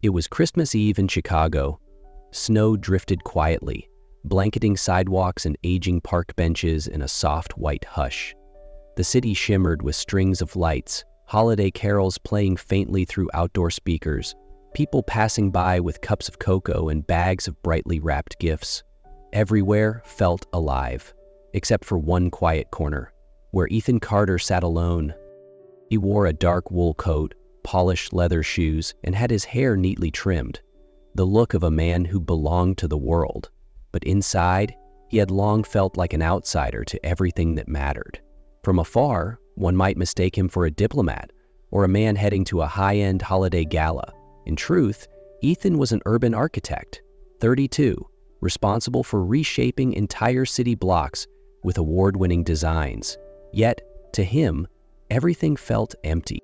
It was Christmas Eve in Chicago. Snow drifted quietly, blanketing sidewalks and aging park benches in a soft white hush. The city shimmered with strings of lights, holiday carols playing faintly through outdoor speakers, people passing by with cups of cocoa and bags of brightly wrapped gifts. Everywhere felt alive, except for one quiet corner, where Ethan Carter sat alone. He wore a dark wool coat, polished leather shoes, and had his hair neatly trimmed, the look of a man who belonged to the world. But inside, he had long felt like an outsider to everything that mattered. From afar, one might mistake him for a diplomat or a man heading to a high-end holiday gala. In truth, Ethan was an urban architect, 32, responsible for reshaping entire city blocks with award-winning designs. Yet, to him, everything felt empty.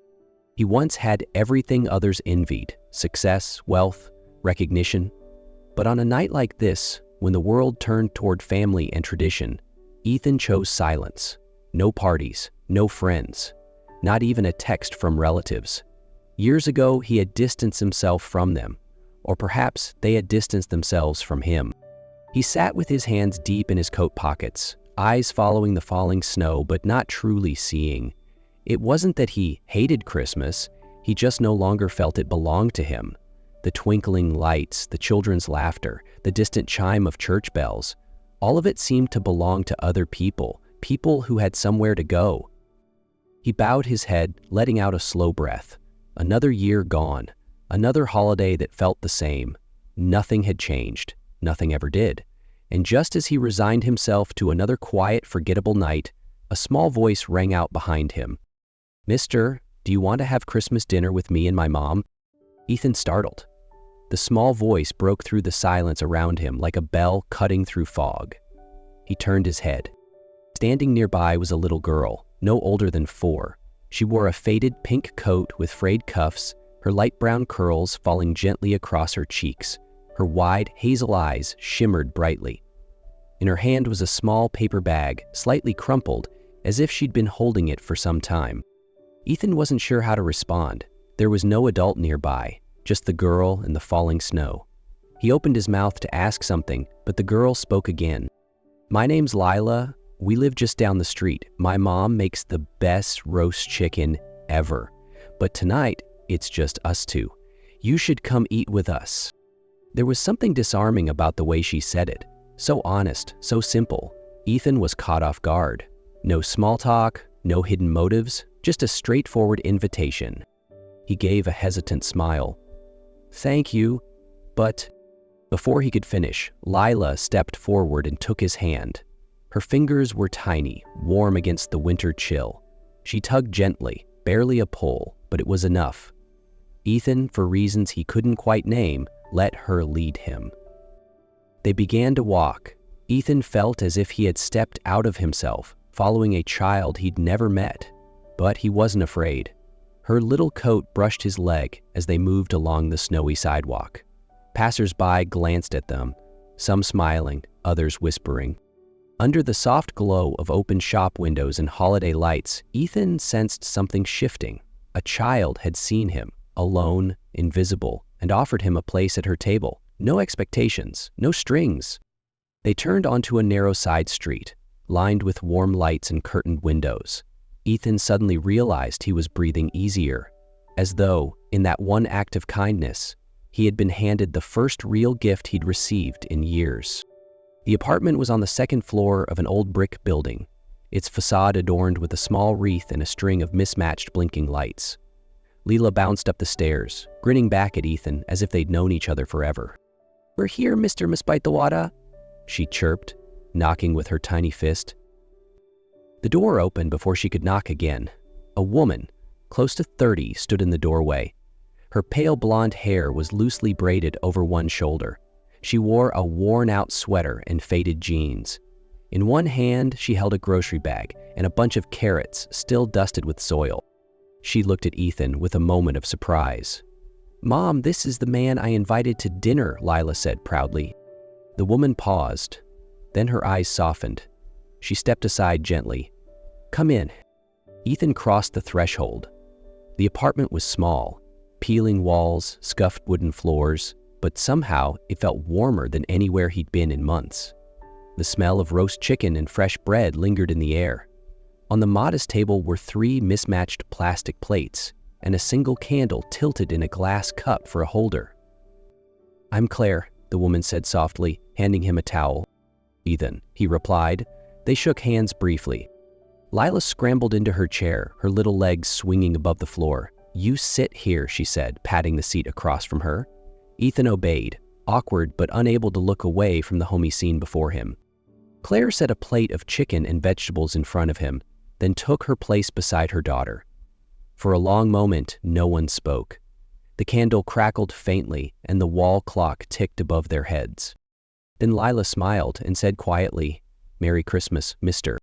He once had everything others envied: success, wealth, recognition. But on a night like this, when the world turned toward family and tradition, Ethan chose silence. No parties, no friends, not even a text from relatives. Years ago, he had distanced himself from them, or perhaps they had distanced themselves from him. He sat with his hands deep in his coat pockets, eyes following the falling snow but not truly seeing. It wasn't that he hated Christmas, he just no longer felt it belonged to him. The twinkling lights, the children's laughter, the distant chime of church bells, all of it seemed to belong to other people, people who had somewhere to go. He bowed his head, letting out a slow breath. Another year gone, another holiday that felt the same. Nothing had changed, nothing ever did. And just as he resigned himself to another quiet, forgettable night, a small voice rang out behind him. "Mister, do you want to have Christmas dinner with me and my mom?" Ethan startled. The small voice broke through the silence around him like a bell cutting through fog. He turned his head. Standing nearby was a little girl, no older than 4. She wore a faded pink coat with frayed cuffs, her light brown curls falling gently across her cheeks. Her wide, hazel eyes shimmered brightly. In her hand was a small paper bag, slightly crumpled, as if she'd been holding it for some time. Ethan wasn't sure how to respond. There was no adult nearby, just the girl and the falling snow. He opened his mouth to ask something, but the girl spoke again. "My name's Lila. We live just down the street. My mom makes the best roast chicken ever. But tonight, it's just us two. You should come eat with us." There was something disarming about the way she said it. So honest, so simple. Ethan was caught off guard. No small talk, no hidden motives, just a straightforward invitation. He gave a hesitant smile. "Thank you, but..." Before he could finish, Lila stepped forward and took his hand. Her fingers were tiny, warm against the winter chill. She tugged gently, barely a pull, but it was enough. Ethan, for reasons he couldn't quite name, let her lead him. They began to walk. Ethan felt as if he had stepped out of himself, following a child he'd never met. But he wasn't afraid. Her little coat brushed his leg as they moved along the snowy sidewalk. Passers-by glanced at them, some smiling, others whispering. Under the soft glow of open shop windows and holiday lights, Ethan sensed something shifting. A child had seen him, alone, invisible, and offered him a place at her table. No expectations, no strings. They turned onto a narrow side street, lined with warm lights and curtained windows. Ethan suddenly realized he was breathing easier, as though, in that one act of kindness, he had been handed the first real gift he'd received in years. The apartment was on the second floor of an old brick building, its facade adorned with a small wreath and a string of mismatched blinking lights. Lila bounced up the stairs, grinning back at Ethan as if they'd known each other forever. "We're here, Mr. Mispaitawada," she chirped, knocking with her tiny fist. The door opened before she could knock again. A woman, close to 30, stood in the doorway. Her pale blonde hair was loosely braided over one shoulder. She wore a worn-out sweater and faded jeans. In one hand, she held a grocery bag and a bunch of carrots still dusted with soil. She looked at Ethan with a moment of surprise. "Mom, this is the man I invited to dinner," Lila said proudly. The woman paused. Then her eyes softened. She stepped aside gently. "Come in." Ethan crossed the threshold. The apartment was small. peeling walls, scuffed wooden floors, but somehow it felt warmer than anywhere he'd been in months. The smell of roast chicken and fresh bread lingered in the air. On the modest table were 3 mismatched plastic plates and a single candle tilted in a glass cup for a holder. "I'm Claire," the woman said softly, handing him a towel. "Ethan," he replied. They shook hands briefly. Lila scrambled into her chair, her little legs swinging above the floor. "You sit here," she said, patting the seat across from her. Ethan obeyed, awkward but unable to look away from the homey scene before him. Claire set a plate of chicken and vegetables in front of him, then took her place beside her daughter. For a long moment, no one spoke. The candle crackled faintly, and the wall clock ticked above their heads. Then Lila smiled and said quietly, "Merry Christmas, Mr."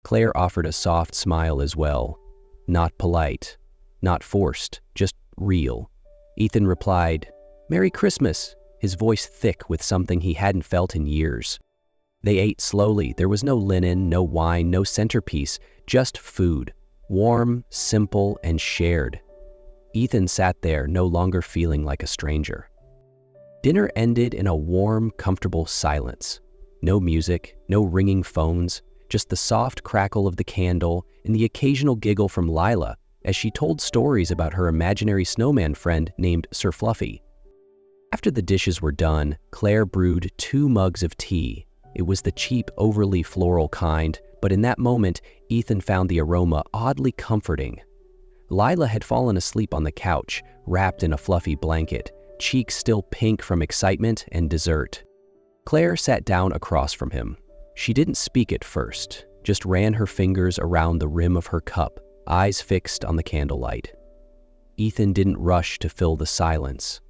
Claire offered a soft smile as well. Not polite, not forced, just real. Ethan replied, "Merry Christmas," his voice thick with something he hadn't felt in years. They ate slowly. There was no linen, no wine, no centerpiece, just food. Warm, simple, and shared. Ethan sat there, no longer feeling like a stranger. Dinner ended in a warm, comfortable silence. No music, no ringing phones, just the soft crackle of the candle and the occasional giggle from Lila as she told stories about her imaginary snowman friend named Sir Fluffy. After the dishes were done, Claire brewed 2 mugs of tea. It was the cheap, overly floral kind, but in that moment, Ethan found the aroma oddly comforting. Lila had fallen asleep on the couch, wrapped in a fluffy blanket, cheeks still pink from excitement and dessert. Claire sat down across from him. She didn't speak at first, just ran her fingers around the rim of her cup, eyes fixed on the candlelight. Ethan didn't rush to fill the silence.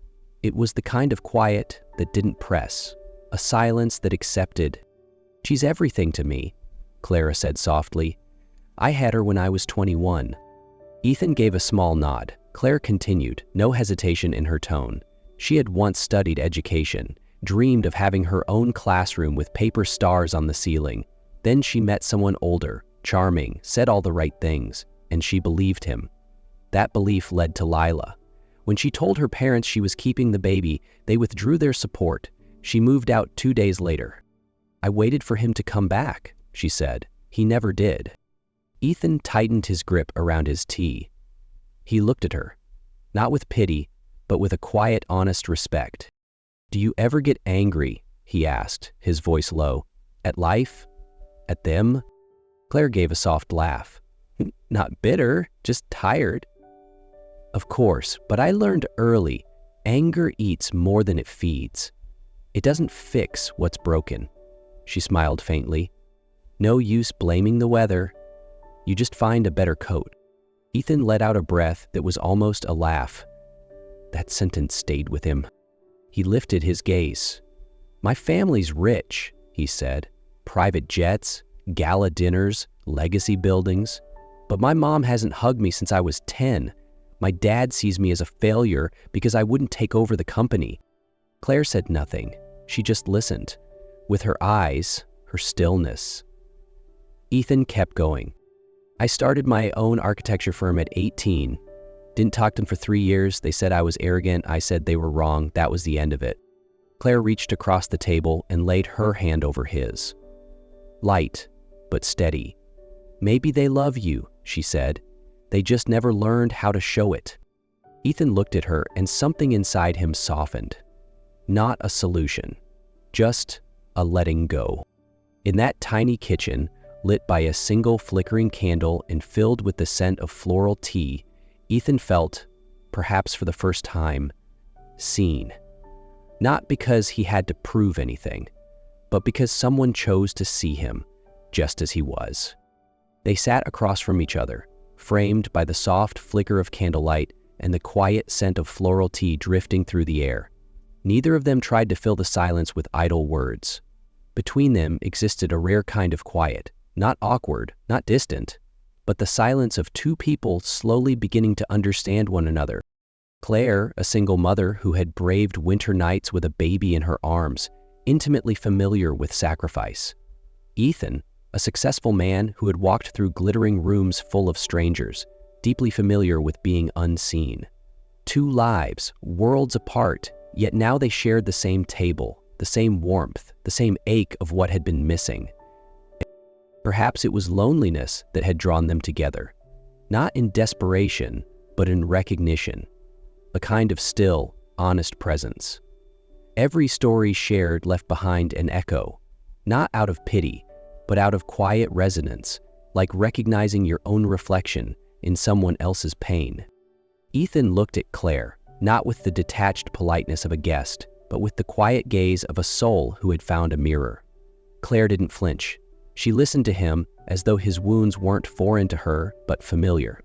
It was the kind of quiet that didn't press, a silence that accepted. "She's everything to me," Clara said softly. "I had her when I was 21. Ethan gave a small nod. Claire continued, no hesitation in her tone. She had once studied education, dreamed of having her own classroom with paper stars on the ceiling. Then she met someone older, charming, said all the right things, and she believed him. That belief led to Lila. When she told her parents she was keeping the baby, they withdrew their support. She moved out 2 days later. "I waited for him to come back," she said. "He never did." Ethan tightened his grip around his tea. He looked at her, not with pity, but with a quiet, honest respect. "Do you ever get angry?" he asked, his voice low. "At life? At them?" Claire gave a soft laugh. "Not bitter, just tired." "Of course, but I learned early, anger eats more than it feeds. It doesn't fix what's broken." She smiled faintly. "No use blaming the weather. You just find a better coat." Ethan let out a breath that was almost a laugh. That sentence stayed with him. He lifted his gaze. "My family's rich," he said. "Private jets, gala dinners, legacy buildings. But my mom hasn't hugged me since I was 10. My dad sees me as a failure because I wouldn't take over the company." Claire said nothing. She just listened. With her eyes, her stillness. Ethan kept going. "I started my own architecture firm at 18. Didn't talk to them for 3 years. They said I was arrogant. I said they were wrong. That was the end of it." Claire reached across the table and laid her hand over his. Light, but steady. "Maybe they love you," she said. "They just never learned how to show it." Ethan looked at her and something inside him softened. Not a solution, just a letting go. In that tiny kitchen, lit by a single flickering candle and filled with the scent of floral tea, Ethan felt, perhaps for the first time, seen. Not because he had to prove anything, but because someone chose to see him, just as he was. They sat across from each other, framed by the soft flicker of candlelight and the quiet scent of floral tea drifting through the air. Neither of them tried to fill the silence with idle words. Between them existed a rare kind of quiet, not awkward, not distant, but the silence of 2 people slowly beginning to understand one another. Claire, a single mother who had braved winter nights with a baby in her arms, intimately familiar with sacrifice. Ethan, a successful man who had walked through glittering rooms full of strangers, deeply familiar with being unseen. Two lives, worlds apart, yet now they shared the same table, the same warmth, the same ache of what had been missing. Perhaps it was loneliness that had drawn them together, not in desperation, but in recognition, a kind of still, honest presence. Every story shared left behind an echo, not out of pity, but out of quiet resonance, like recognizing your own reflection in someone else's pain. Ethan looked at Claire, not with the detached politeness of a guest, but with the quiet gaze of a soul who had found a mirror. Claire didn't flinch. She listened to him as though his wounds weren't foreign to her, but familiar.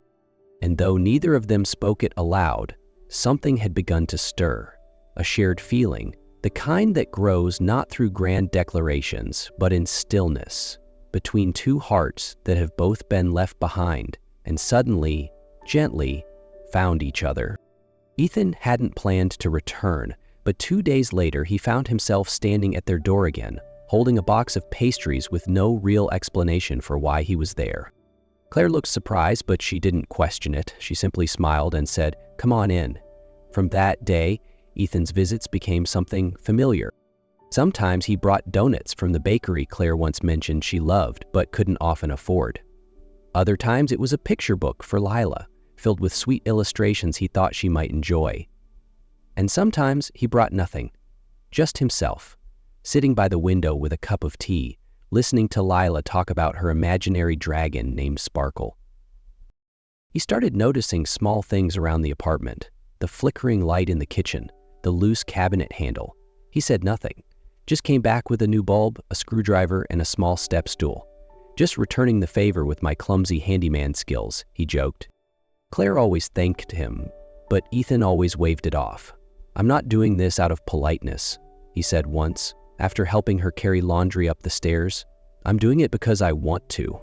And though neither of them spoke it aloud, something had begun to stir, a shared feeling, the kind that grows not through grand declarations, but in stillness, between two hearts that have both been left behind and suddenly, gently, found each other. Ethan hadn't planned to return, but 2 days later he found himself standing at their door again, holding a box of pastries with no real explanation for why he was there. Claire looked surprised, but she didn't question it. She simply smiled and said, "Come on in." From that day, Ethan's visits became something familiar. Sometimes he brought donuts from the bakery Claire once mentioned she loved but couldn't often afford. Other times it was a picture book for Lila, filled with sweet illustrations he thought she might enjoy. And sometimes he brought nothing, just himself, sitting by the window with a cup of tea, listening to Lila talk about her imaginary dragon named Sparkle. He started noticing small things around the apartment, the flickering light in the kitchen, the loose cabinet handle. He said nothing, just came back with a new bulb, a screwdriver, and a small step stool. "Just returning the favor with my clumsy handyman skills," he joked. Claire always thanked him, but Ethan always waved it off. "I'm not doing this out of politeness," he said once, after helping her carry laundry up the stairs. "I'm doing it because I want to."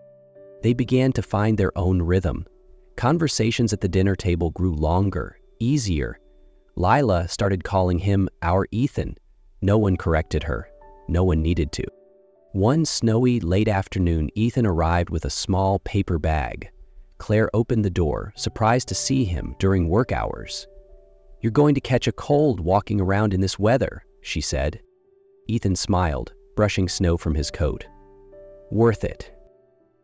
They began to find their own rhythm. Conversations at the dinner table grew longer, easier. Lila started calling him our Ethan. No one corrected her. No one needed to. One snowy late afternoon, Ethan arrived with a small paper bag. Claire opened the door, surprised to see him during work hours. "You're going to catch a cold walking around in this weather," she said. Ethan smiled, brushing snow from his coat. "Worth it."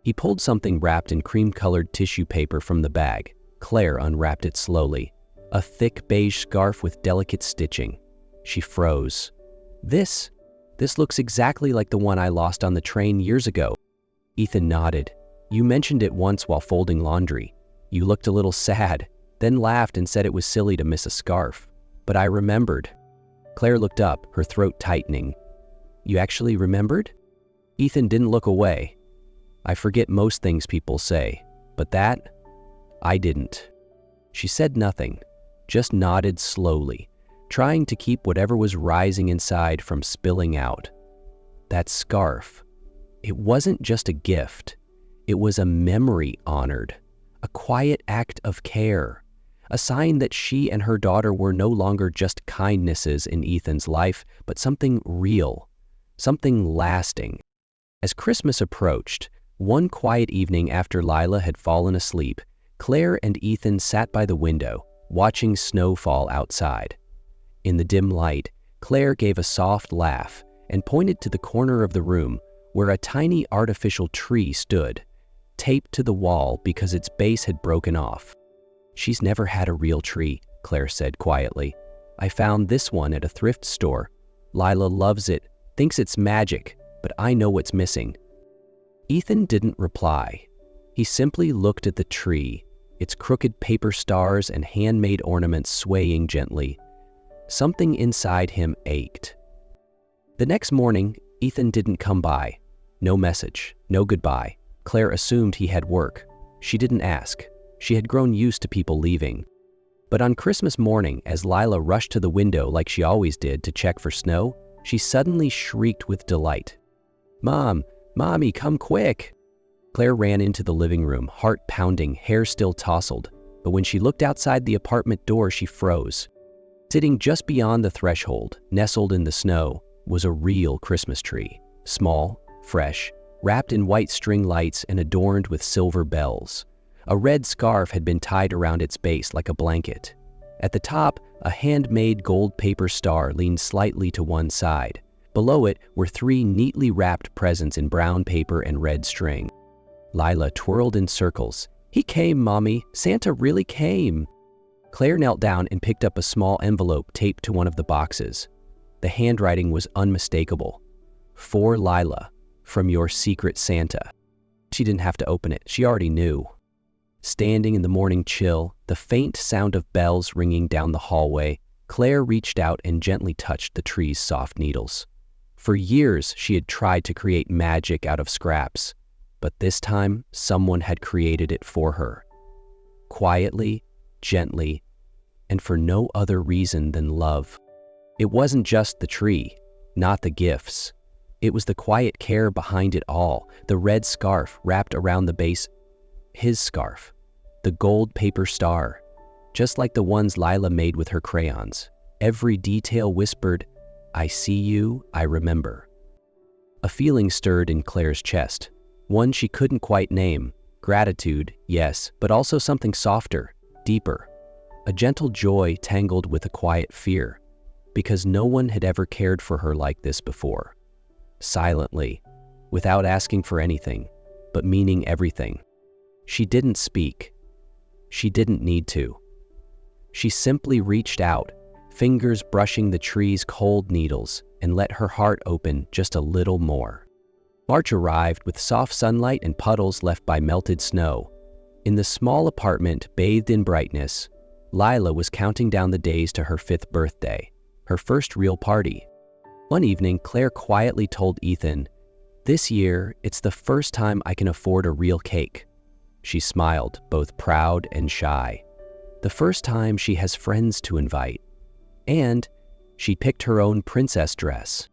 He pulled something wrapped in cream-colored tissue paper from the bag. Claire unwrapped it slowly. A thick beige scarf with delicate stitching. She froze. This looks exactly like the one I lost on the train years ago." Ethan nodded. "You mentioned it once while folding laundry. You looked a little sad, then laughed and said it was silly to miss a scarf. But I remembered." Claire looked up, her throat tightening. "You actually remembered?" Ethan didn't look away. "I forget most things people say, but that, I didn't." She said nothing, just nodded slowly, trying to keep whatever was rising inside from spilling out. That scarf, it wasn't just a gift. It was a memory honored, a quiet act of care, a sign that she and her daughter were no longer just kindnesses in Ethan's life, but something real, something lasting. As Christmas approached, one quiet evening after Lila had fallen asleep, Claire and Ethan sat by the window, watching snow fall outside. In the dim light, Claire gave a soft laugh and pointed to the corner of the room where a tiny artificial tree stood, taped to the wall because its base had broken off. "She's never had a real tree," Claire said quietly. "I found this one at a thrift store. Lila loves it, thinks it's magic, but I know what's missing." Ethan didn't reply. He simply looked at the tree, its crooked paper stars and handmade ornaments swaying gently. Something inside him ached. The next morning, Ethan didn't come by. No message, no goodbye. Claire assumed he had work. She didn't ask. She had grown used to people leaving. But on Christmas morning, as Lila rushed to the window like she always did to check for snow, she suddenly shrieked with delight. "Mom, Mommy, come quick!" Claire ran into the living room, heart pounding, hair still tousled. But when she looked outside the apartment door, she froze. Sitting just beyond the threshold, nestled in the snow, was a real Christmas tree. Small, fresh, wrapped in white string lights and adorned with silver bells. A red scarf had been tied around its base like a blanket. At the top, a handmade gold paper star leaned slightly to one side. Below it were 3 neatly wrapped presents in brown paper and red string. Lila twirled in circles. "He came, Mommy. Santa really came." Claire knelt down and picked up a small envelope taped to one of the boxes. The handwriting was unmistakable. "For Lila, from your secret Santa." She didn't have to open it. She already knew. Standing in the morning chill, the faint sound of bells ringing down the hallway, Claire reached out and gently touched the tree's soft needles. For years, she had tried to create magic out of scraps, but this time, someone had created it for her. Quietly, gently, and for no other reason than love. It wasn't just the tree, not the gifts. It was the quiet care behind it all, the red scarf wrapped around the base. His scarf, the gold paper star, just like the ones Lila made with her crayons. Every detail whispered, "I see you, I remember." A feeling stirred in Claire's chest, one she couldn't quite name. Gratitude, yes, but also something softer, deeper. A gentle joy tangled with a quiet fear, because no one had ever cared for her like this before. Silently, without asking for anything, but meaning everything. She didn't speak. She didn't need to. She simply reached out, fingers brushing the tree's cold needles, and let her heart open just a little more. March arrived with soft sunlight and puddles left by melted snow. In the small apartment bathed in brightness, Lila was counting down the days to her 5th birthday, her first real party. One evening, Claire quietly told Ethan, "This year, it's the first time I can afford a real cake." She smiled, both proud and shy. The first time she has friends to invite. And she picked her own princess dress.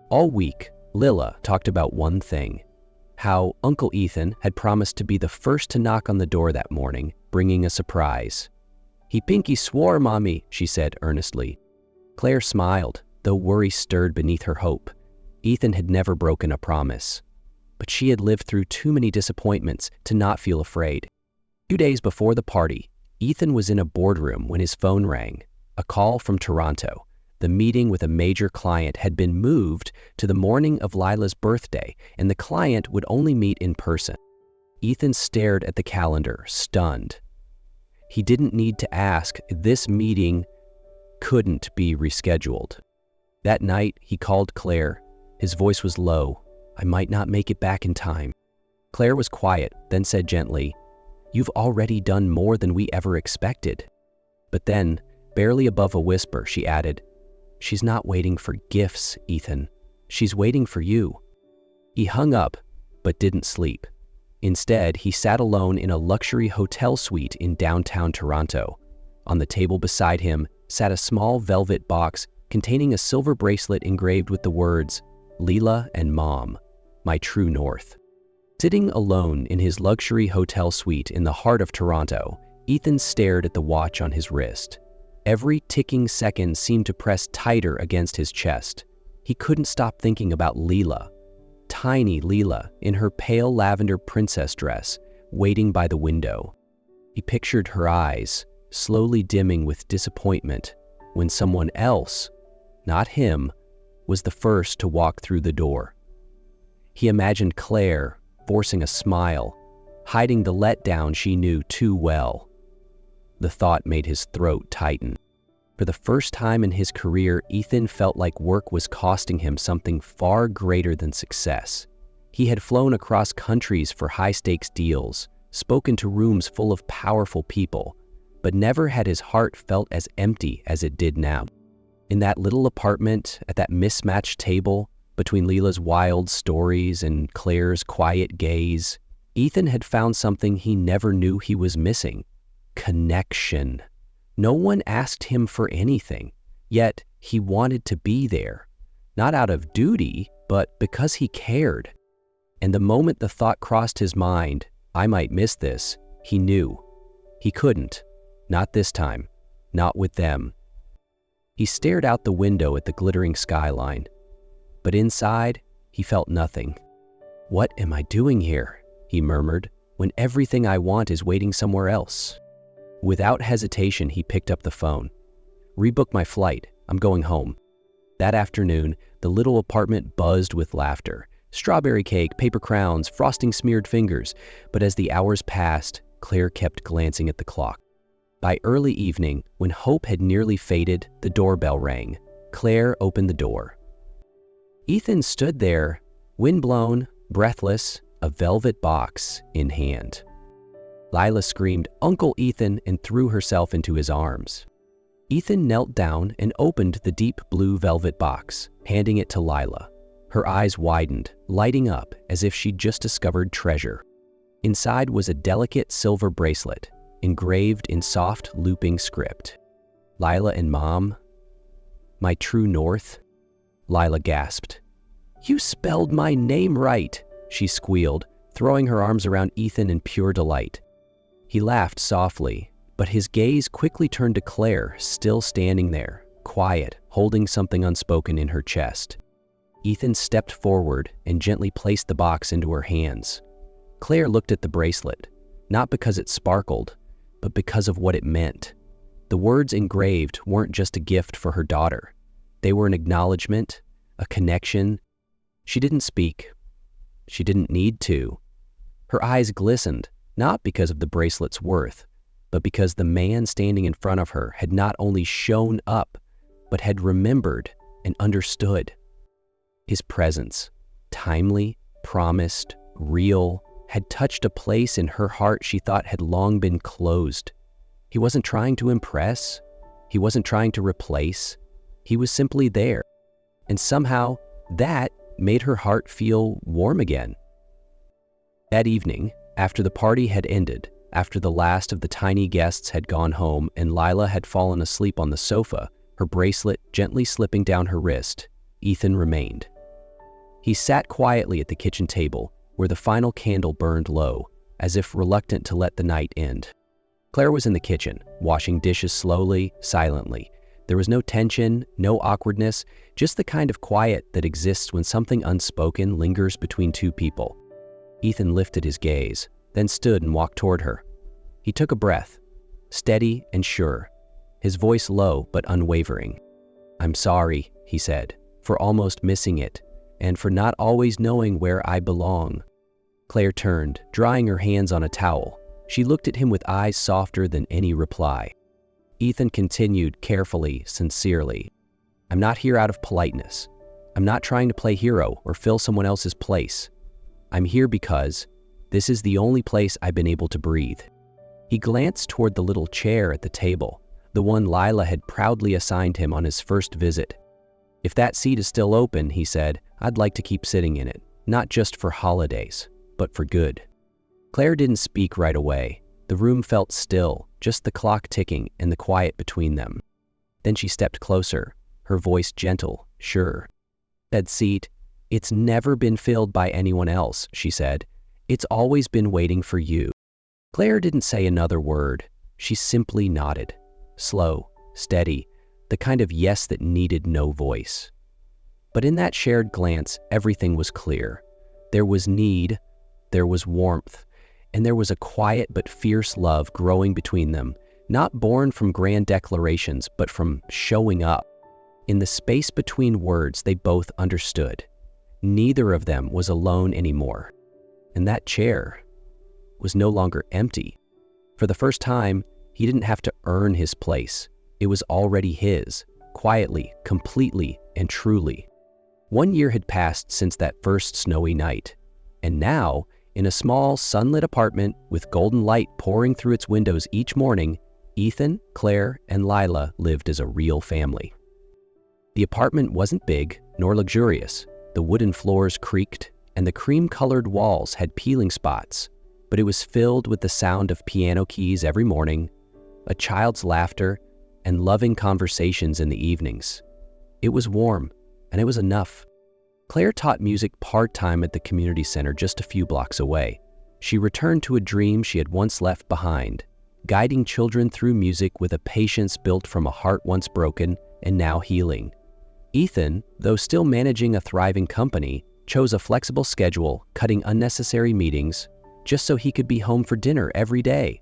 All week, Lila talked about one thing, how Uncle Ethan had promised to be the first to knock on the door that morning, bringing a surprise. "He pinky swore, Mommy," she said earnestly. Claire smiled, though worry stirred beneath her hope. Ethan had never broken a promise. But she had lived through too many disappointments to not feel afraid. 2 days before the party, Ethan was in a boardroom when his phone rang. A call from Toronto. The meeting with a major client had been moved to the morning of Lila's birthday, and the client would only meet in person. Ethan stared at the calendar, stunned. He didn't need to ask. This meeting couldn't be rescheduled. That night, he called Claire. His voice was low. "I might not make it back in time." Claire was quiet, then said gently, "You've already done more than we ever expected." But then, barely above a whisper, she added, "She's not waiting for gifts, Ethan. She's waiting for you." He hung up, but didn't sleep. Instead, he sat alone in a luxury hotel suite in downtown Toronto. On the table beside him sat a small velvet box containing a silver bracelet engraved with the words, "Lila and Mom, my true north." Sitting alone in his luxury hotel suite in the heart of Toronto, Ethan stared at the watch on his wrist. Every ticking second seemed to press tighter against his chest. He couldn't stop thinking about Lila, tiny Lila in her pale lavender princess dress, waiting by the window. He pictured her eyes, slowly dimming with disappointment, when someone else, not him, was the first to walk through the door. He imagined Claire forcing a smile, hiding the letdown she knew too well. The thought made his throat tighten. For the first time in his career, Ethan felt like work was costing him something far greater than success. He had flown across countries for high-stakes deals, spoken to rooms full of powerful people, but never had his heart felt as empty as it did now. In that little apartment, at that mismatched table, between Lila's wild stories and Claire's quiet gaze, Ethan had found something he never knew he was missing: connection. No one asked him for anything, yet he wanted to be there, not out of duty, but because he cared. And the moment the thought crossed his mind, "I might miss this," he knew. He couldn't. Not this time. Not with them. He stared out the window at the glittering skyline. But inside, he felt nothing. "What am I doing here?" he murmured, "when everything I want is waiting somewhere else?" Without hesitation, he picked up the phone. "Rebook my flight. I'm going home." That afternoon, the little apartment buzzed with laughter. Strawberry cake, paper crowns, frosting-smeared fingers. But as the hours passed, Claire kept glancing at the clock. By early evening, when hope had nearly faded, the doorbell rang. Claire opened the door. Ethan stood there, windblown, breathless, a velvet box in hand. Lila screamed, "Uncle Ethan," and threw herself into his arms. Ethan knelt down and opened the deep blue velvet box, handing it to Lila. Her eyes widened, lighting up as if she'd just discovered treasure. Inside was a delicate silver bracelet, engraved in soft, looping script. "Lila and Mom, my true north." Lila gasped. "You spelled my name right," she squealed, throwing her arms around Ethan in pure delight. He laughed softly, but his gaze quickly turned to Claire, still standing there, quiet, holding something unspoken in her chest. Ethan stepped forward and gently placed the box into her hands. Claire looked at the bracelet, not because it sparkled, but because of what it meant. The words engraved weren't just a gift for her daughter. They were an acknowledgement, a connection. She didn't speak. She didn't need to. Her eyes glistened, not because of the bracelet's worth, but because the man standing in front of her had not only shown up, but had remembered and understood. His presence, timely, promised, real, had touched a place in her heart she thought had long been closed. He wasn't trying to impress. He wasn't trying to replace. He was simply there. And somehow, that made her heart feel warm again. That evening, after the party had ended, after the last of the tiny guests had gone home and Lila had fallen asleep on the sofa, her bracelet gently slipping down her wrist, Ethan remained. He sat quietly at the kitchen table, where the final candle burned low, as if reluctant to let the night end. Claire was in the kitchen, washing dishes slowly, silently. There was no tension, no awkwardness, just the kind of quiet that exists when something unspoken lingers between two people. Ethan lifted his gaze, then stood and walked toward her. He took a breath, steady and sure, his voice low but unwavering. "I'm sorry," he said, "for almost missing it, and for not always knowing where I belong." Claire turned, drying her hands on a towel. She looked at him with eyes softer than any reply. Ethan continued carefully, sincerely. "I'm not here out of politeness. I'm not trying to play hero or fill someone else's place. I'm here because this is the only place I've been able to breathe." He glanced toward the little chair at the table, the one Lila had proudly assigned him on his first visit. "If that seat is still open," he said, "I'd like to keep sitting in it, not just for holidays, but for good." Claire didn't speak right away. The room felt still, just the clock ticking and the quiet between them. Then she stepped closer, her voice gentle, sure. "That seat, it's never been filled by anyone else," she said. "It's always been waiting for you." Claire didn't say another word. She simply nodded, slow, steady, the kind of yes that needed no voice. But in that shared glance, everything was clear. There was need, there was warmth, and there was a quiet but fierce love growing between them, not born from grand declarations, but from showing up. In the space between words, they both understood. Neither of them was alone anymore. And that chair was no longer empty. For the first time, he didn't have to earn his place. It was already his, quietly, completely, and truly. 1 year had passed since that first snowy night. And now, in a small, sunlit apartment with golden light pouring through its windows each morning, Ethan, Claire, and Lila lived as a real family. The apartment wasn't big nor luxurious. The wooden floors creaked, and the cream-colored walls had peeling spots, but it was filled with the sound of piano keys every morning, a child's laughter, and loving conversations in the evenings. It was warm, and it was enough. Claire taught music part-time at the community center just a few blocks away. She returned to a dream she had once left behind, guiding children through music with a patience built from a heart once broken and now healing. Ethan, though still managing a thriving company, chose a flexible schedule, cutting unnecessary meetings, just so he could be home for dinner every day.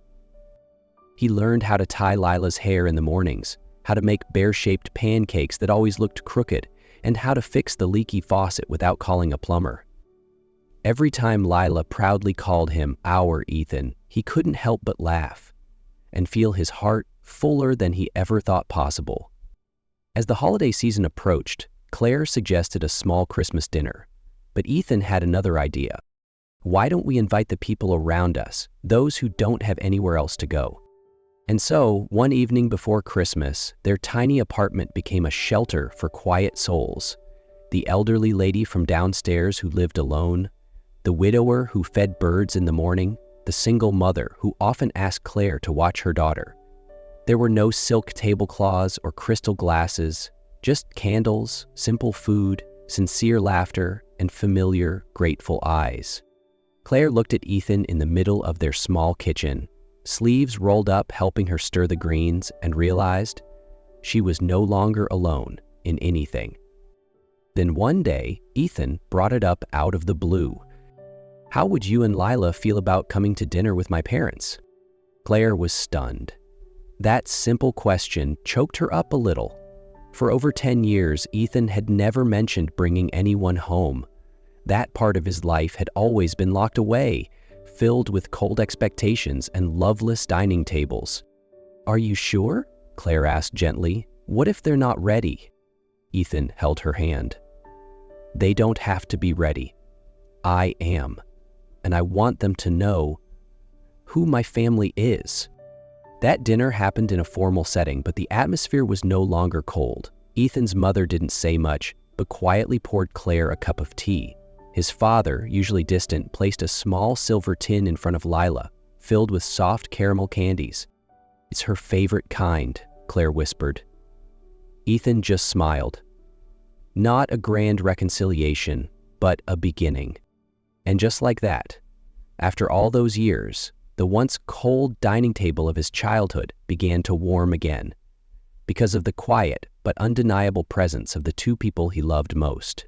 He learned how to tie Lila's hair in the mornings, how to make bear-shaped pancakes that always looked crooked, and how to fix the leaky faucet without calling a plumber. Every time Lila proudly called him our Ethan, he couldn't help but laugh and feel his heart fuller than he ever thought possible. As the holiday season approached, Claire suggested a small Christmas dinner, but Ethan had another idea. Why don't we invite the people around us, those who don't have anywhere else to go? And so, one evening before Christmas, their tiny apartment became a shelter for quiet souls. The elderly lady from downstairs who lived alone, the widower who fed birds in the morning, the single mother who often asked Claire to watch her daughter. There were no silk tablecloths or crystal glasses, just candles, simple food, sincere laughter, and familiar, grateful eyes. Claire looked at Ethan in the middle of their small kitchen, sleeves rolled up helping her stir the greens, and realized she was no longer alone in anything. Then one day, Ethan brought it up out of the blue. "How would you and Lila feel about coming to dinner with my parents?" Claire was stunned. That simple question choked her up a little. For over 10 years, Ethan had never mentioned bringing anyone home. That part of his life had always been locked away, filled with cold expectations and loveless dining tables. "Are you sure?" Claire asked gently. "What if they're not ready?" Ethan held her hand. "They don't have to be ready. I am. And I want them to know who my family is." That dinner happened in a formal setting, but the atmosphere was no longer cold. Ethan's mother didn't say much, but quietly poured Claire a cup of tea. His father, usually distant, placed a small silver tin in front of Lila, filled with soft caramel candies. "It's her favorite kind," Claire whispered. Ethan just smiled. Not a grand reconciliation, but a beginning. And just like that, after all those years, the once cold dining table of his childhood began to warm again, because of the quiet but undeniable presence of the two people he loved most.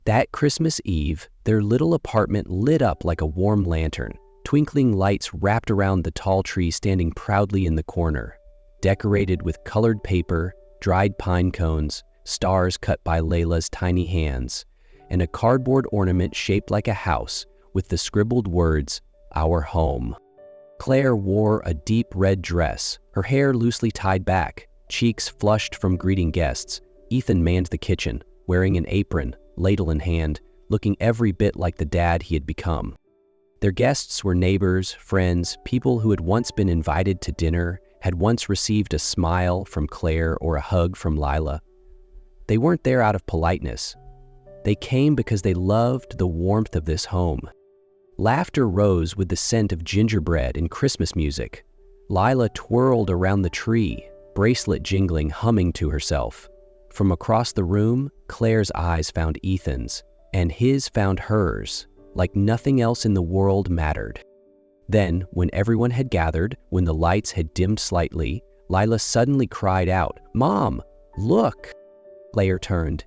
That Christmas Eve, their little apartment lit up like a warm lantern. Twinkling lights wrapped around the tall tree standing proudly in the corner, decorated with colored paper, dried pine cones, stars cut by Lila's tiny hands, and a cardboard ornament shaped like a house with the scribbled words, "Our Home." Claire wore a deep red dress, her hair loosely tied back, cheeks flushed from greeting guests. Ethan manned the kitchen, wearing an apron, ladle in hand, looking every bit like the dad he had become. Their guests were neighbors, friends, people who had once been invited to dinner, had once received a smile from Claire or a hug from Lila. They weren't there out of politeness. They came because they loved the warmth of this home. Laughter rose with the scent of gingerbread and Christmas music. Lila twirled around the tree, bracelet jingling, humming to herself. From across the room, Claire's eyes found Ethan's, and his found hers, like nothing else in the world mattered. Then, when everyone had gathered, when the lights had dimmed slightly, Lila suddenly cried out, "Mom, look!" Claire turned.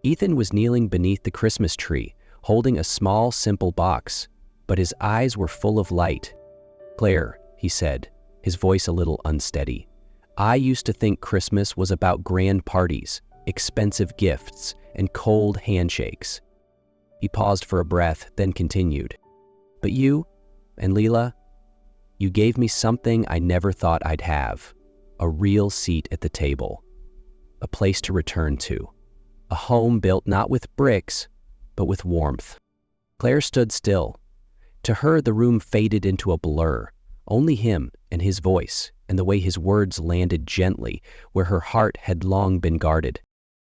Ethan was kneeling beneath the Christmas tree, holding a small, simple box, but his eyes were full of light. "Claire," he said, his voice a little unsteady, "I used to think Christmas was about grand parties, expensive gifts, and cold handshakes." He paused for a breath, then continued. "But you, and Lila, you gave me something I never thought I'd have, a real seat at the table, a place to return to, a home built not with bricks, but with warmth." Claire stood still. To her, the room faded into a blur, only him and his voice and the way his words landed gently where her heart had long been guarded.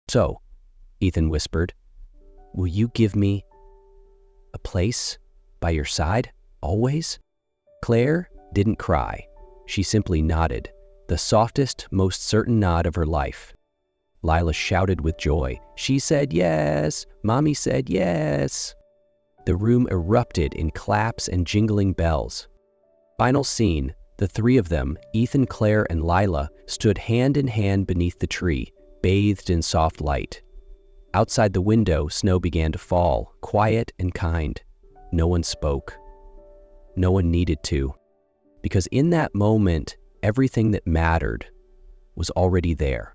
"So," Ethan whispered, "will you give me a place by your side, always?" Claire didn't cry. She simply nodded, the softest, most certain nod of her life. Lila shouted with joy. She said yes. Mommy said yes. The room erupted in claps and jingling bells. Final scene, the three of them, Ethan, Claire, and Lila, stood hand in hand beneath the tree, bathed in soft light. Outside the window, snow began to fall, quiet and kind. No one spoke. No one needed to. Because in that moment, everything that mattered was already there.